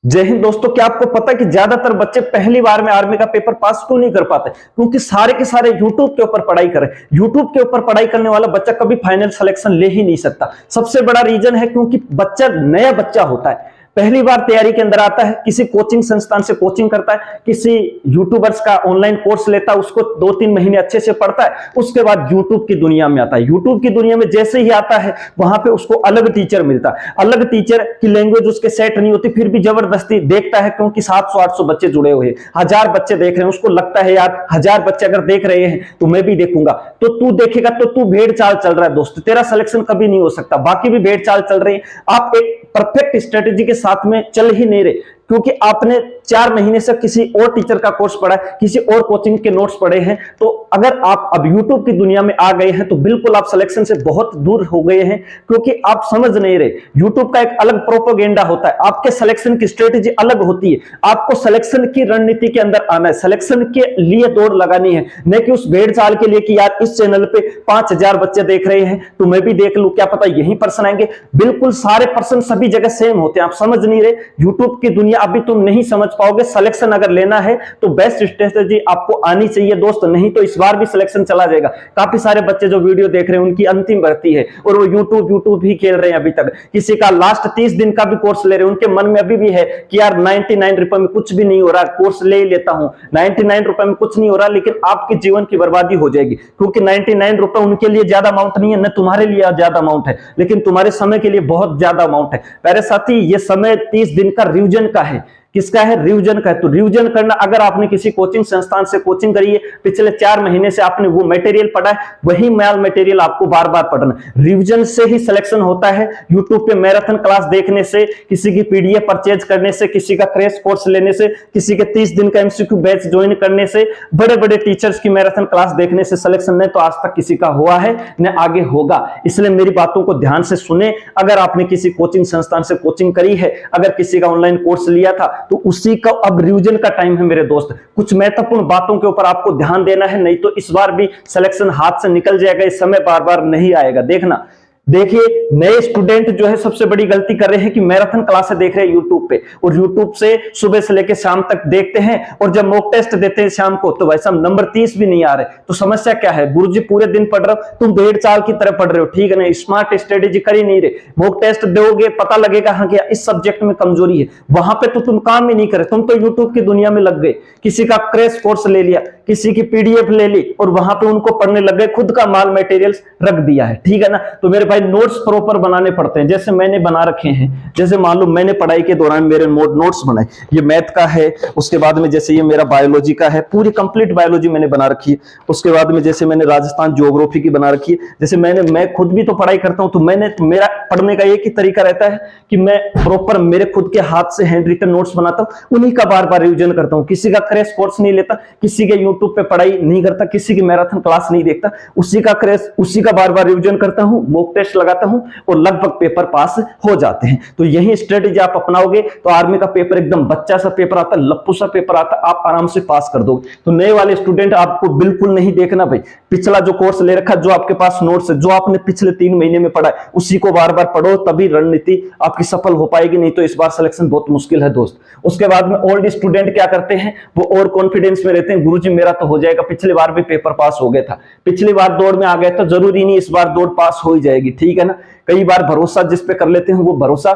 जय हिंद दोस्तों। क्या आपको पता है कि ज्यादातर बच्चे पहली बार में आर्मी का पेपर पास क्यों नहीं कर पाते? क्योंकि सारे के सारे यूट्यूब के ऊपर पढ़ाई करें। यूट्यूब के ऊपर पढ़ाई करने वाला बच्चा कभी फाइनल सिलेक्शन ले ही नहीं सकता। सबसे बड़ा रीजन है क्योंकि बच्चा नया बच्चा होता है, पहली बार तैयारी के अंदर आता है, किसी कोचिंग संस्थान से कोचिंग करता है, किसी यूट्यूबर्स का ऑनलाइन कोर्स लेता है, उसको 2-3 महीने अच्छे से पढ़ता है, उसके बाद यूट्यूब की दुनिया में आता है। यूट्यूब की दुनिया में जैसे ही आता है वहां पे उसको अलग टीचर मिलता है, अलग टीचर की लैंग्वेज उसके सेट नहीं होती, फिर भी जबरदस्ती देखता है क्योंकि 700-800 बच्चे जुड़े हुए हैं, 1000 बच्चे देख रहे हैं, उसको लगता है यार 1000 बच्चे अगर देख रहे हैं तो मैं भी देखूंगा। तो तू देखेगा तो तू भेड़ चाल चल रहा है दोस्त, तेरा सिलेक्शन कभी नहीं हो सकता। बाकी भी भेड़ चाल चल रही है, आप एक परफेक्ट स्ट्रेटेजी के साथ में चल ही नहीं रहे क्योंकि आपने 4 महीने से किसी और टीचर का कोर्स पढ़ा है, किसी और कोचिंग के नोट्स पढ़े हैं। तो अगर आप अब यूट्यूब की दुनिया में आ गए हैं तो बिल्कुल आप सिलेक्शन से बहुत दूर हो गए हैं क्योंकि आप समझ नहीं रहे। यूट्यूब का एक अलग प्रोपेगेंडा होता है, आपके सिलेक्शन की स्ट्रेटेजी अलग होती है। आपको सिलेक्शन की रणनीति के अंदर आना है, सिलेक्शन के लिए दौड़ लगानी है, न कि उस भेड़ चाल के लिए कि यार इस चैनल पे 5000 बच्चे देख रहे हैं तो मैं भी देख लूं, क्या पता यही पर्सन आएंगे। बिल्कुल सारे पर्सन सभी जगह सेम होते हैं, आप समझ नहीं रहे। यूट्यूब की दुनिया अभी तुम नहीं समझ पाओगे। सिलेक्शन अगर लेना है तो बेस्ट स्ट्रेटेजी आपको आनी चाहिए दोस्त, नहीं तो इस बार भी सिलेक्शन चला जाएगा। काफी सारे बच्चे जो वीडियो देख रहे हैं उनकी अंतिम भर्ती है और वो यूट्यूब ही खेल रहे हैं अभी तक। किसी का लास्ट 30 दिन का भी कोर्स ले रहे हैं, उनके मन में अभी भी है कि यार 99 रुपए में कुछ भी नहीं हो रहा, कोर्स ले ही लेता हूं। 99 रुपए में कुछ नहीं हो रहा, लेकिन आपके जीवन की बर्बादी हो जाएगी क्योंकि 99 रुपए उनके लिए ज्यादा अमाउंट नहीं है, न तुम्हारे लिए ज्यादा अमाउंट है, लेकिन तुम्हारे समय के लिए बहुत ज्यादा अमाउंट है। मेरे साथी, ये समय 30 दिन का रिवीजन का है। किसका है? रिवीजन का है। तो रिवीजन करना, अगर आपने किसी कोचिंग संस्थान से कोचिंग करी है, पिछले 4 महीने से आपने वो मटेरियल पढ़ा है, वही मैल मटेरियल आपको बार बार पढ़ना। रिवीजन से ही सिलेक्शन होता है। यूट्यूब पे मैराथन क्लास देखने से, किसी की पीडीएफ परचेज करने से, किसी का क्रैश कोर्स लेने से, किसी के 30 दिन का एमसीक्यू बैच ज्वाइन करने से, बड़े बड़े टीचर्स की मैराथन क्लास देखने से सिलेक्शन नहीं तो आज तक किसी का हुआ है न आगे होगा। इसलिए मेरी बातों को ध्यान से सुने। अगर आपने किसी कोचिंग संस्थान से कोचिंग करी है, अगर किसी का ऑनलाइन कोर्स लिया था, तो उसी का अब रिवीजन का टाइम है मेरे दोस्त। कुछ महत्वपूर्ण बातों के ऊपर आपको ध्यान देना है, नहीं तो इस बार भी सिलेक्शन हाथ से निकल जाएगा। इस समय बार बार नहीं आएगा। देखना, देखिए, नए स्टूडेंट जो है सबसे बड़ी गलती कर रहे हैं कि मैराथन क्लासें देख रहे हैं यूट्यूब पे, और यूट्यूब से सुबह से लेकर शाम तक देखते हैं, और जब मॉक टेस्ट देते हैं शाम को तो वैसा नंबर 30 भी नहीं आ रहे। तो समस्या क्या है? गुरुजी पूरे दिन पढ़ रहे हो, तुम भेड़ चाल की तरह पढ़ रहे हो, ठीक है ना? स्मार्ट स्ट्रेटेजी कर ही नहीं रहे। मॉक टेस्ट दोगे, पता लगेगा हाँ कि इस सब्जेक्ट में कमजोरी है, वहां पे तो तुम काम ही नहीं करे, तुम तो यूट्यूब की दुनिया में लग गए। किसी का क्रैश कोर्स ले लिया, किसी की पीडीएफ ले ली और वहां पे उनको पढ़ने लग गए, खुद का माल मटेरियल्स रख दिया है, ठीक है ना? तो मेरे भाई नोट्स प्रॉपर बनाने पड़ते हैं, जैसे मैंने बना रखे हैं। जैसे मान लो मैंने पढ़ाई के दौरान मेरे नोट्स बनाए, ये मैथ का है, उसके बाद में जैसे ये मेरा बायोलॉजी का है, पूरी कंप्लीट बायोलॉजी मैंने बना रखी है। उसके बाद में जैसे मैंने राजस्थान ज्योग्राफी की बना रखी है। जैसे मैं खुद भी तो पढ़ाई करता हूं, तो मेरा पढ़ने का एक ही तरीका रहता है कि मैं प्रॉपर मेरे खुद के हाथ से हैंड रिटन नोट्स बनाता हूं, उन्हीं का बार बार रिवीजन करता हूं। किसी का क्रैश कोर्स नहीं लेता, किसी के यूट्यूब पे पढ़ाई नहीं करता, किसी की मैराथन क्लास नहीं देखता, उसी का बार बार रिवीजन करता हूं, मॉक टेस्ट लगाता हूं और लगभग पेपर पास हो जाते हैं। तो यही स्ट्रेटेजी आप अपनाओगे तो आर्मी का पेपर एकदम बच्चा सा पेपर आता, लप्पू सा पेपर आता, आप आराम से पास कर दोगे। तो नए वाले स्टूडेंट आपको बिल्कुल नहीं देखना भाई, पिछला जो कोर्स ले रखा, जो आपके पास नोट्स है, जो आपने पिछले 3 महीने में पढ़ा है, उसी को बार बार पढ़ो, तभी रणनीति आपकी सफल हो पाएगी, नहीं तो इस बार सिलेक्शन बहुत मुश्किल है दोस्त। उसके बाद में ओल्ड स्टूडेंट क्या करते हैं, वो और कॉन्फिडेंस में रहते हैं, गुरुजी मेरा तो हो जाएगा, पिछली बार भी पेपर पास हो गया था, पिछली बार दौड़ में आ गया था, जरूरी नहीं इस बार दौड़ पास हो ही जाएगी, ठीक है ना? कई बार भरोसा जिस पे कर लेते हैं वो भरोसा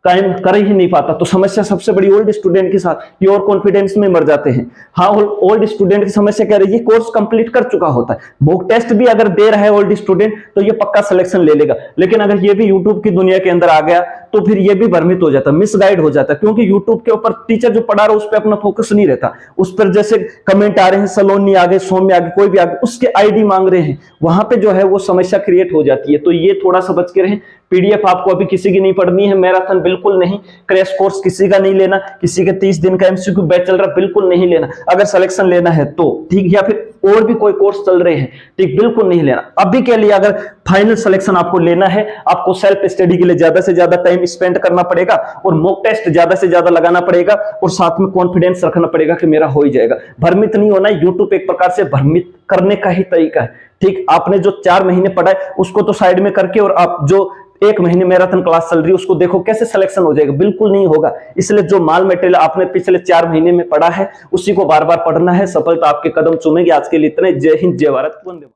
कायम कर ही नहीं पाता। तो समस्या सबसे बड़ी ओल्ड स्टूडेंट के साथ, ये और कॉन्फिडेंस में मर जाते हैं। हाँ, ओल्ड स्टूडेंट की समस्या क्या रही है? कोर्स कंप्लीट कर चुका होता है, मॉक टेस्ट भी अगर दे रहा है ओल्ड स्टूडेंट तो ये पक्का सिलेक्शन ले लेगा। लेकिन अगर ये भी यूट्यूब की दुनिया के अंदर आ गया तो फिर ये भी भ्रमित हो जाता, मिसगाइड हो जाता, क्योंकि यूट्यूब के ऊपर टीचर जो पढ़ा रहा है उस पर अपना फोकस नहीं रहता। उस पर जैसे कमेंट आ रहे हैं, सलोनी आ गए, सौम्य आ गए, कोई भी आ गए, उसके आईडी मांग रहे हैं, वहां पे जो है वो समस्या क्रिएट हो जाती है। तो ये थोड़ा सा बच के रहें। पीडीएफ आपको अभी किसी की नहीं पढ़नी है, मैराथन बिल्कुल नहीं, क्रैश कोर्स किसी का नहीं लेना, किसी के 30 दिन का एमसीक्यू बैच चल रहा बिल्कुल नहीं लेना। अगर सिलेक्शन लेना है तो ठीक, या फिर और भी कोई कोर्स चल रहे हैं ठीक, बिल्कुल नहीं लेना। अभी के लिए अगर फाइनल सिलेक्शन आपको लेना है, आपको सेल्फ स्टडी के लिए ज्यादा से ज्यादा टाइम स्पेंड करना पड़ेगा और मॉक टेस्ट ज्यादा से ज्यादा लगाना पड़ेगा और साथ में कॉन्फिडेंस रखना पड़ेगा कि मेरा हो ही जाएगा। भ्रमित नहीं होना, यूट्यूब एक प्रकार से भ्रमित करने का ही तरीका है, ठीक? आपने जो 4 महीने पढ़ा है उसको तो साइड में करके और आप जो एक महीने मैराथन क्लास चल रही है उसको देखो कैसे सिलेक्शन हो जाएगा, बिल्कुल नहीं होगा। इसलिए जो माल मटेरियल आपने पिछले 4 महीने में पढ़ा है उसी को बार बार पढ़ना है, सफलता आपके कदम चूमेगी। आज के लिए इतना ही। जय हिंद, जय भारत, वंदे मातरम।